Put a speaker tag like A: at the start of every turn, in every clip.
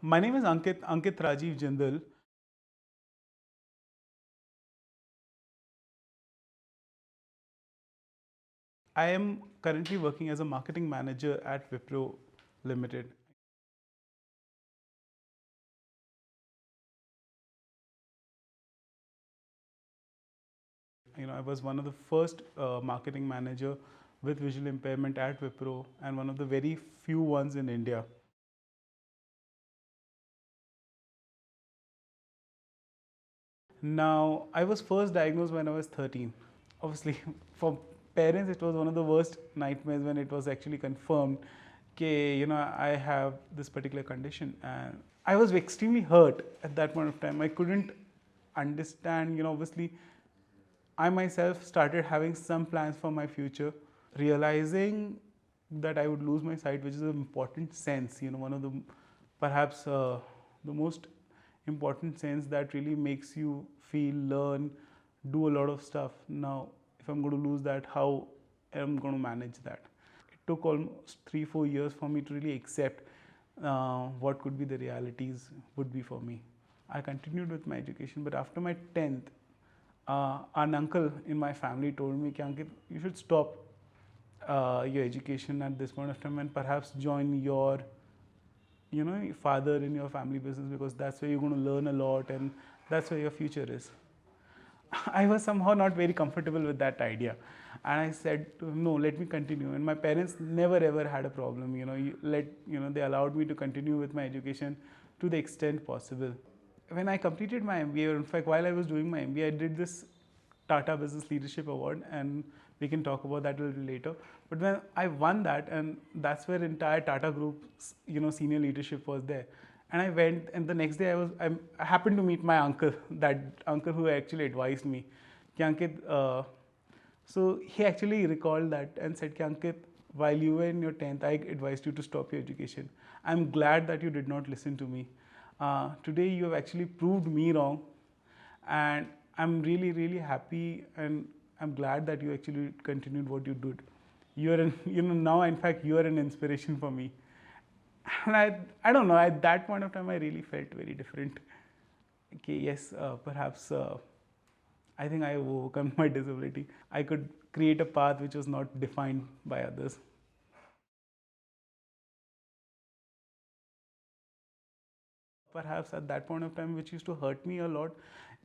A: My name is Ankit Jindal. I am currently working as a marketing manager at Wipro Limited. I was one of the first marketing manager with visual impairment at Wipro and one of the very few ones in India. Now, I was first diagnosed when I was 13. Obviously, for parents, it was one of the worst nightmares when it was actually confirmed that, I have this particular condition. And I was extremely hurt at that point of time. I couldn't understand, obviously, I myself started having some plans for my future, realizing that I would lose my sight, which is an important sense, one of the perhaps the most important sense that really makes you feel, learn, do a lot of stuff. Now, if I'm going to lose that, how am I going to manage that? It took almost 3-4 years for me to really accept what could be the realities would be for me. I continued with my education, but after my 10th, an uncle in my family told me, Ankit, you should stop your education at this point of time and perhaps join your father in your family business, because that's where you're going to learn a lot and that's where your future is. I was somehow not very comfortable with that idea, and I said to him, no, let me continue. And my parents never ever had a problem. They allowed me to continue with my education to the extent possible. When I completed my MBA, or in fact, while I was doing my MBA, I did this Tata Business Leadership Award, and we can talk about that a little later. But when I won that, and that's where entire Tata Group's senior leadership was there, and I went, and the next day I happened to meet my uncle, that uncle who actually advised me, Ankit. So he actually recalled that and said, Ankit, while you were in your 10th, I advised you to stop your education. I'm glad that you did not listen to me. Today you have actually proved me wrong, and I'm really, really happy, and I'm glad that you actually continued what you did. You're an, now in fact you are an inspiration for me. And I don't know, at that point of time I really felt very different. Okay, yes, perhaps I think I overcome my disability. I could create a path which was not defined by others. Perhaps at that point of time, which used to hurt me a lot,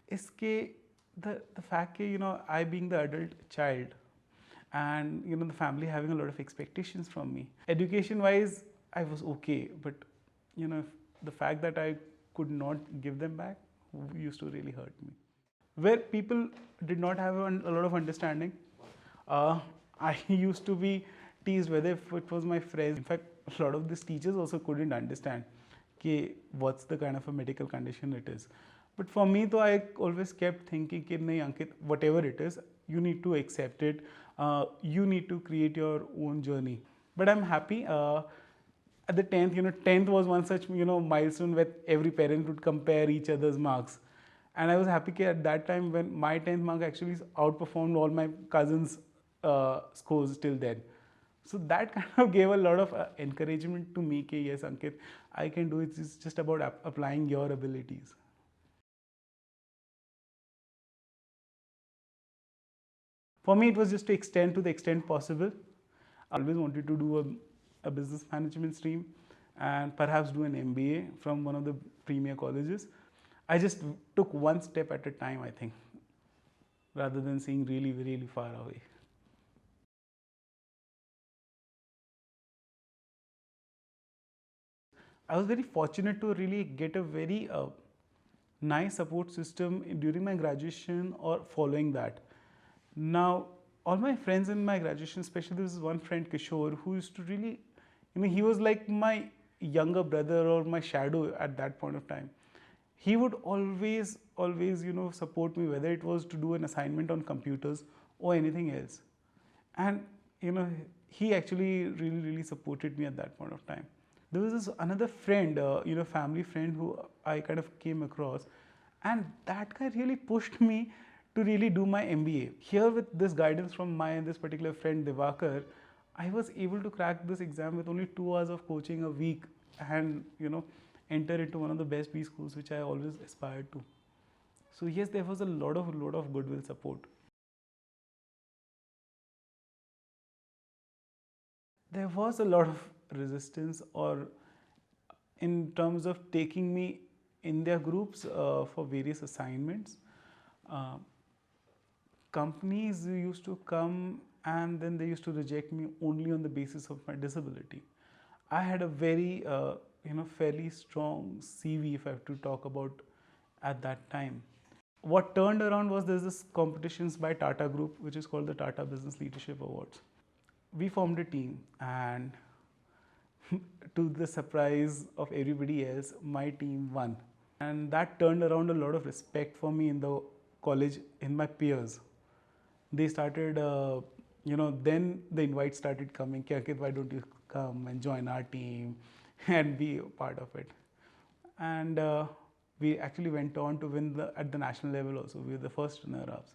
A: is the fact that, I being the adult child, and the family having a lot of expectations from me. Education wise, I was okay, but the fact that I could not give them back used to really hurt me. Where people did not have a lot of understanding, uh, I used to be teased whether if it was my friends. In fact, a lot of these teachers also couldn't understand what's the kind of a medical condition it is. But for me, though, I always kept thinking, nahi, Ankit, whatever it is, you need to accept it. You need to create your own journey. But I'm happy. At the 10th, 10th was one such, milestone where every parent would compare each other's marks. And I was happy at that time when my 10th mark actually outperformed all my cousins' scores till then. So that kind of gave a lot of encouragement to me. Yes, Ankit, I can do it. It's just about applying your abilities. For me, it was just to extend to the extent possible. I always wanted to do a business management stream and perhaps do an MBA from one of the premier colleges. I just took one step at a time, I think, rather than seeing really, really far away. I was very fortunate to really get a very nice support system during my graduation or following that. Now, all my friends in my graduation, especially this is one friend Kishore, who used to really, he was like my younger brother or my shadow at that point of time. He would always, support me, whether it was to do an assignment on computers or anything else. And, you know, he actually really supported me at that point of time. There was this another friend, family friend who I kind of came across, and that guy really pushed me to really do my MBA. Here, with this guidance from my this particular friend Devakar, I was able to crack this exam with only 2 hours of coaching a week, and enter into one of the best B schools which I always aspired to. So yes, there was a lot of goodwill support. There was a lot of resistance, or in terms of taking me in their groups for various assignments. Uh, Companies used to come and then they used to reject me only on the basis of my disability. I had a very, fairly strong CV, if I have to talk about at that time. What turned around was there's this competitions by Tata Group, which is called the Tata Business Leadership Awards. We formed a team, and to the surprise of everybody else, my team won. And that turned around a lot of respect for me in the college, in my peers. They started, then the invites started coming. Ankit, why don't you come and join our team and be a part of it? And we actually went on to win at the national level also. We were the first runner-ups.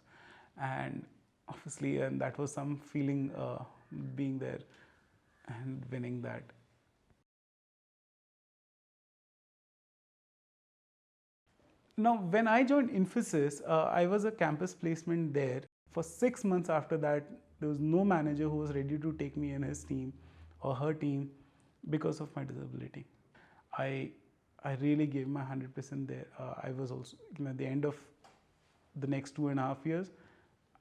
A: And obviously, and that was some feeling being there and winning that. Now, when I joined Infosys, I was a campus placement there. For 6 months after that, there was no manager who was ready to take me in his team or her team because of my disability. I, I really gave my 100% there. I was also, at the end of the next 2.5 years,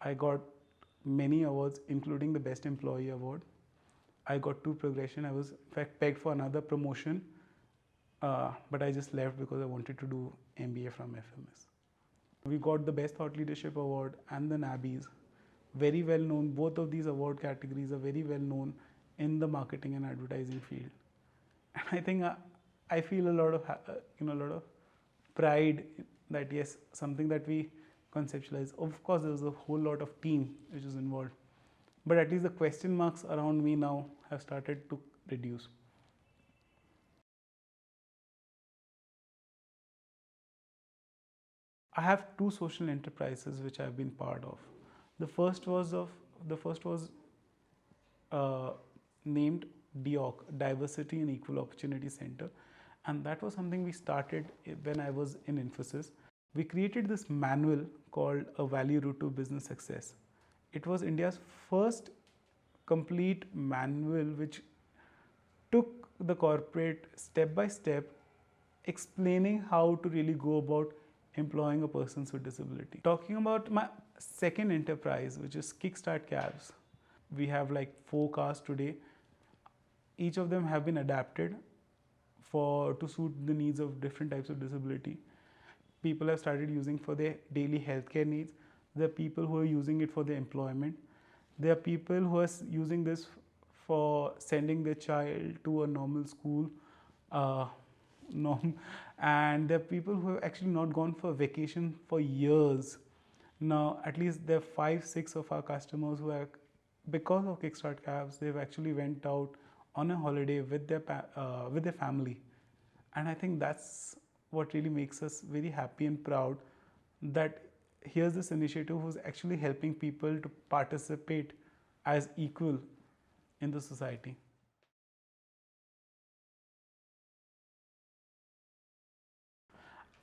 A: I got many awards, including the Best Employee Award. I got 2 progression. I was in fact pegged for another promotion, but I just left because I wanted to do MBA from FMS. We got the Best Thought Leadership Award and the NABIs. Very well known. Both of these award categories are very well known in the marketing and advertising field. And I think I feel a lot of pride that yes, something that we conceptualize. Of course, there was a whole lot of team which is involved, but at least the question marks around me now have started to reduce. I have 2 social enterprises which I've been part of. The first was uh, named DEOC, Diversity and Equal Opportunity Center, and that was something we started when I was in Infosys. We created this manual called A Value Route to Business Success. It was India's first complete manual which took the corporate step by step, explaining how to really go about employing a person with disability. Talking about my second enterprise, which is Kickstart Cabs, we have like 4 cars today. Each of them have been adapted to suit the needs of different types of disability. People have started using for their daily healthcare needs. There are people who are using it for their employment. There are people who are using this for sending their child to a normal school, and there are people who have actually not gone for vacation for years. Now, at least there are 5, 6 of our customers who are, because of Kickstart Cabs, they've actually went out on a holiday with their family, and I think that's what really makes us very happy and proud that here's this initiative who's actually helping people to participate as equal in the society.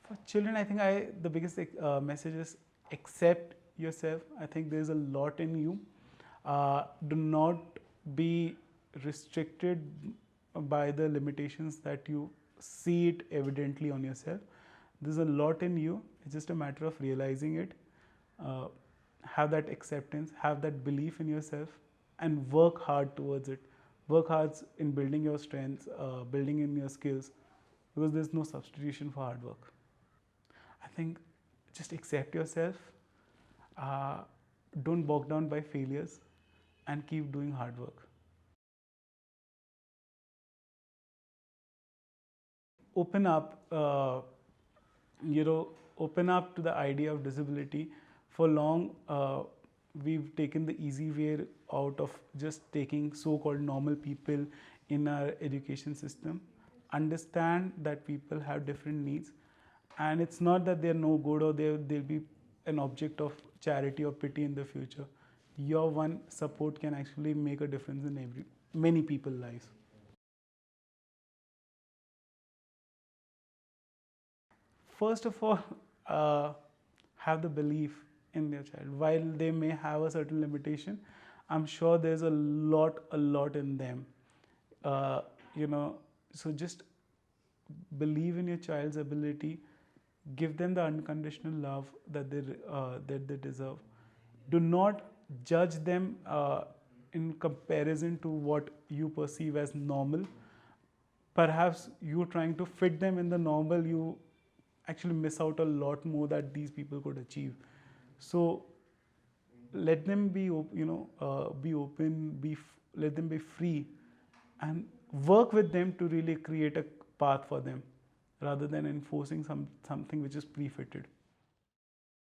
A: For children, I think the biggest message is accept yourself. I think there's a lot in you. Do not be restricted by the limitations that you see it evidently on yourself. There's a lot in you. It's just a matter of realizing it. Have that acceptance, have that belief in yourself, and work hard towards it. Work hard in building your strengths, building in your skills, because there's no substitution for hard work. I think just accept yourself, uh, don't bog down by failures, and keep doing hard work. Open up, open up to the idea of disability. For long, we've taken the easy way out of just taking so-called normal people in our education system. Understand that people have different needs, and it's not that they're no good or they'll be an object of charity or pity in the future. Your one support can actually make a difference in many people's lives. first of all, uh, have the belief in their child. While they may have a certain limitation, I'm sure there's a lot in them. Uh, you know, so just believe in your child's ability. Give them the unconditional love that they deserve. Do not judge them in comparison to what you perceive as normal. Perhaps you trying to fit them in the normal, you actually miss out a lot more that these people could achieve. So let them be be open, let them be free, and work with them to really create a path for them rather than enforcing something which is pre-fitted.